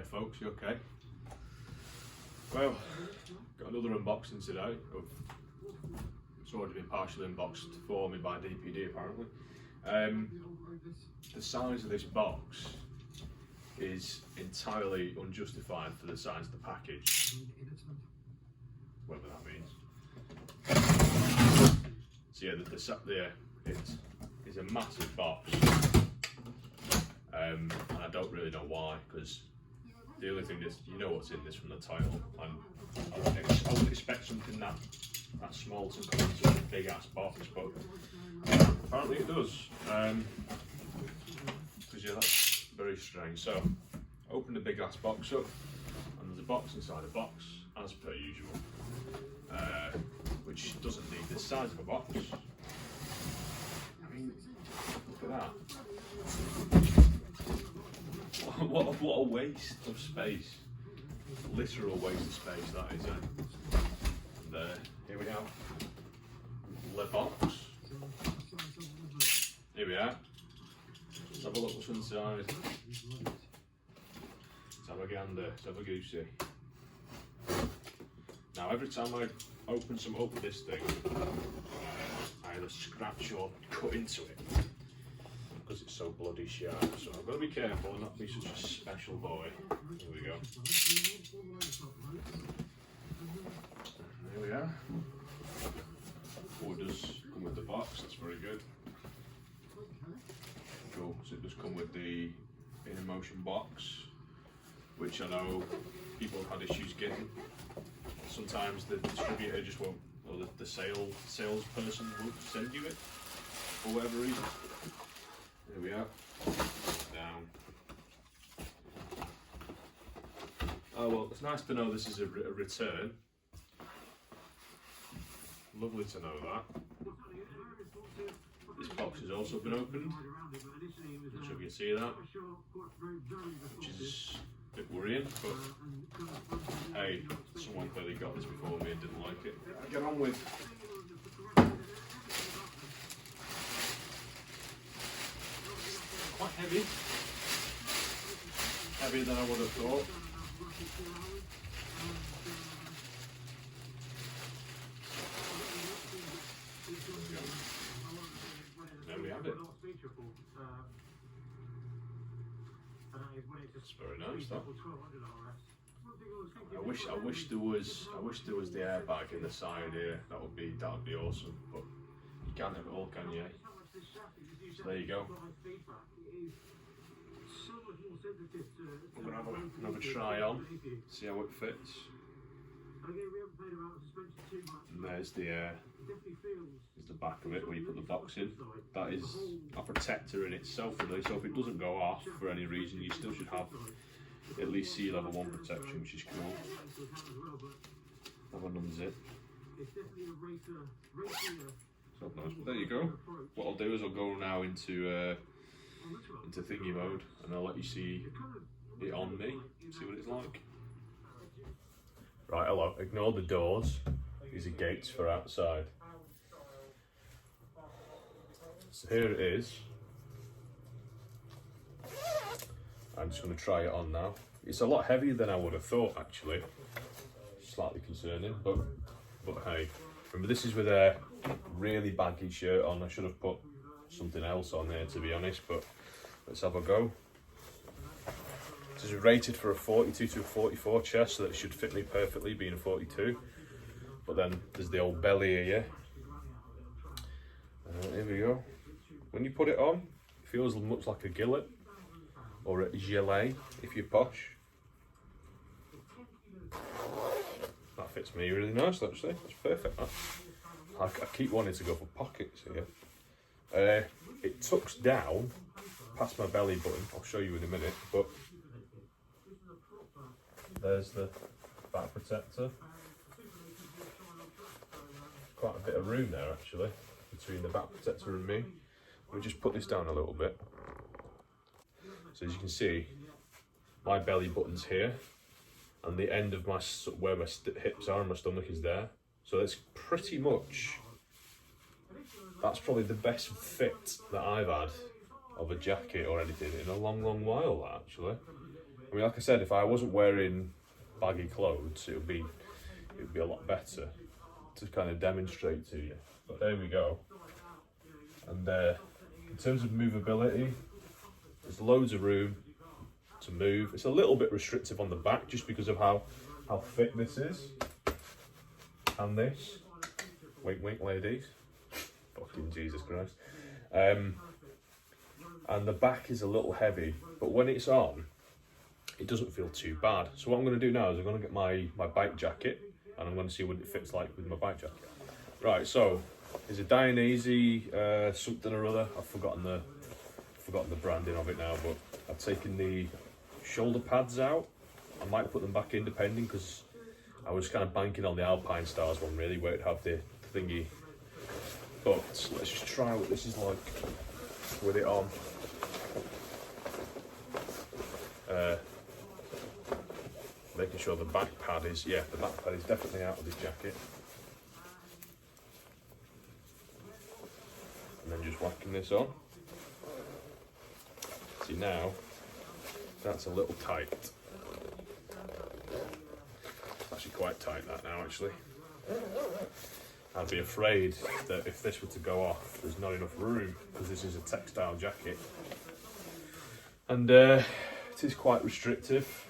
Hey folks, you okay? Well, got another unboxing today. It's already been partially unboxed for me by DPD apparently. The size of this box is entirely unjustified for the size of the package, whatever that means. So yeah, it is a massive box, and I don't really know why, because the only thing is, you know what's in this from the title, and I wouldn't expect something that small to come into a big ass box, but apparently it does. Because yeah, that's very strange. So open the big ass box up, and there's a box inside a box, as per usual, which doesn't need this size of a box. I mean, look at that. What a waste of space. Literal waste of space that is. And here we have the box. Here we are. Let's have a look what's inside. Let's have a gander, let's have a goosey. Now every time I open some up this thing, I either scratch or cut into it, because it's so bloody sharp. So I've got to be careful and not be such a special boy. Here we go. There we are. Oh, it does come with the box, that's very good. Cool, so it does come with the In&Motion box, which I know people have had issues getting. Sometimes the distributor just won't, or the salesperson won't send you it, for whatever reason. There we are. Down. Oh well, it's nice to know this is a return. Lovely to know that. This box has also been opened. Not sure if you can see that, which is a bit worrying, but hey, someone clearly got this before me and didn't like it. I get on with. Quite heavy. Heavier than I would have thought. There we have it. It's very nice, that. I wish there was the airbag in the side here. That would be awesome. But you can't have it all, can you? So there you go. We're gonna have another try on, see how it fits. And there's the back of it where you put the box in. That is a protector in itself, really. So if it doesn't go off for any reason, you still should have at least sea level 1 protection, which is cool. Have an unzip. So nice. But there you go. What I'll do is I'll go now into thingy mode, and I'll let you see it on me, see what it's like. Right, hello, ignore the doors. These are gates for outside. So here it is. I'm just going to try it on now. It's a lot heavier than I would have thought, actually. Slightly concerning, but hey. Remember, this is with a really baggy shirt on. I should have put something else on there, to be honest, but let's have a go. This is rated for a 42 to a 44 chest, so that it should fit me perfectly, being a 42. But then there's the old belly here. Here we go. When you put it on, it feels much like a gillet, or a gilet if you're posh. That fits me really nice, actually. That's perfect. I keep wanting to go for pockets here. It tucks down past my belly button. I'll show you in a minute, but there's the back protector. Quite a bit of room there, actually, between the back protector and me. Let me just put this down a little bit. So as you can see, my belly button's here, and the end of where my hips are and my stomach is there. So it's pretty much, that's probably the best fit that I've had of a jacket or anything in a long, long while, actually. I mean, like I said, if I wasn't wearing baggy clothes, it would be a lot better to kind of demonstrate to you. But there we go. And in terms of movability, there's loads of room to move. It's a little bit restrictive on the back just because of how thick this is. And this. Wink, wink, ladies. Fucking Jesus Christ. And the back is a little heavy, but when it's on, it doesn't feel too bad. So what I'm going to do now is I'm going to get my bike jacket, and I'm going to see what it fits like with my bike jacket. Right, so there's a Dainese something or other. I've forgotten the branding of it now, but I've taken the shoulder pads out. I might put them back in depending, because I was kind of banking on the Alpine Stars one really, where it'd have the thingy. But let's just try what this is like with it on. Making sure the back pad is, the back pad is definitely out of this jacket. And then just whacking this on. See now, that's a little tight. It's actually quite tight that now actually. I'd be afraid that if this were to go off, there's not enough room, because this is a textile jacket. And it is quite restrictive.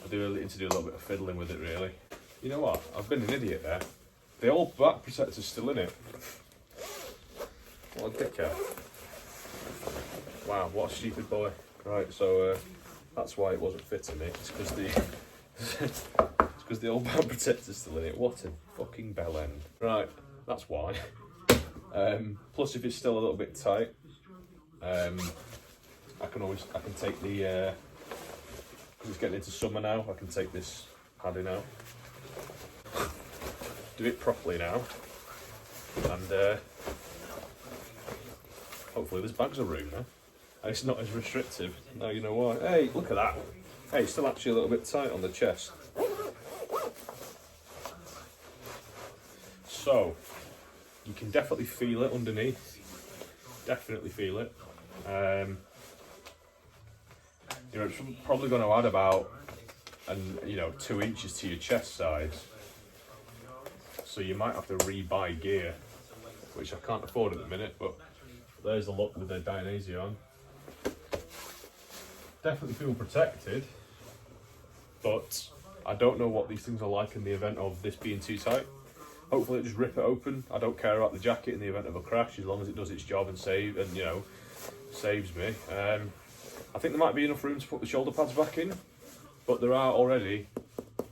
I do need to do a little bit of fiddling with it really. You know what, I've been an idiot there. The old back protector's still in it. What a dickhead. Wow, what a stupid boy. Right, so that's why it wasn't fitting me. It's because the old back protector's still in it. What a fucking bell end. Right, that's why. Plus if it's still a little bit tight, I can take the, because it's getting into summer now, I can take this padding out. Do it properly now, and hopefully there's bags of room now. And it's not as restrictive. Now you know why. Hey, look at that. Hey, it's still actually a little bit tight on the chest. So, you can definitely feel it underneath. Definitely feel it. You know, it's probably going to add about 2 inches to your chest size. So you might have to re-buy gear, which I can't afford at the minute, but there's the look with the Dainese on. Definitely feel protected, but I don't know what these things are like in the event of this being too tight. Hopefully it just rip it open. I don't care about the jacket in the event of a crash, as long as it does its job and saves me. I think there might be enough room to put the shoulder pads back in, but there are already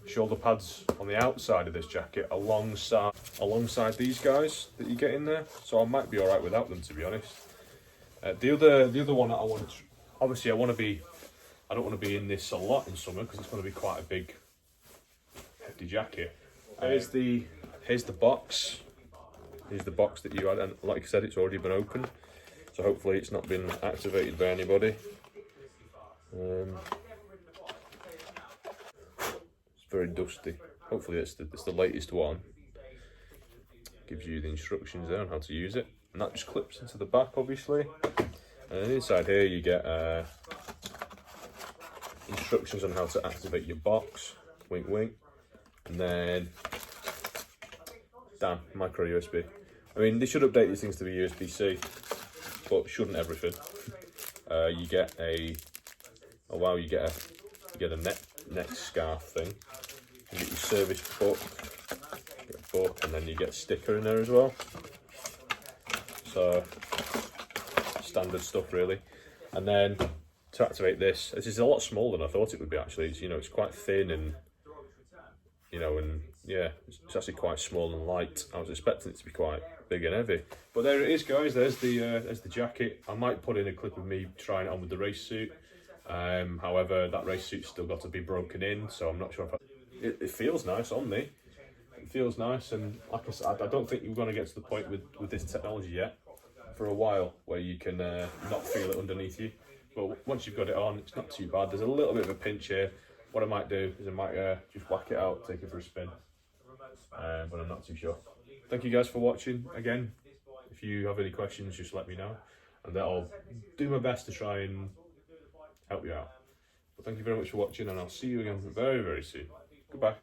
shoulder pads on the outside of this jacket alongside these guys that you get in there, so I might be all right without them, to be honest. The other one that I want to, obviously I don't want to be in this a lot in summer, because it's going to be quite a big hefty jacket. Here's the box. Here's the box that you had, and like I said, it's already been opened, so hopefully it's not been activated by anybody. It's very dusty. Hopefully it's the latest one. Gives you the instructions there on how to use it, and that just clips into the back, obviously. And then inside here you get instructions on how to activate your box. Wink, wink. And then micro USB. I mean, they should update these things to be USB-C, but shouldn't everything. You get a neck scarf thing. You get your service book, and then you get a sticker in there as well. So standard stuff really. And then to activate this is a lot smaller than I thought it would be actually. It's quite thin, and it's actually quite small and light. I was expecting it to be quite big and heavy. But there it is, guys. There's the jacket. I might put in a clip of me trying it on with the race suit. However, that race suit's still got to be broken in, so I'm not sure if it feels nice on me. It feels nice, and like I said, I don't think you're going to get to the point with this technology yet for a while where you can not feel it underneath you. But once you've got it on, it's not too bad. There's a little bit of a pinch here. What I might do is I might just whack it out, take it for a spin, but I'm not too sure. Thank you guys for watching. Again, if you have any questions, just let me know, and I'll do my best to try and help you out. But thank you very much for watching, and I'll see you again very, very soon. Goodbye.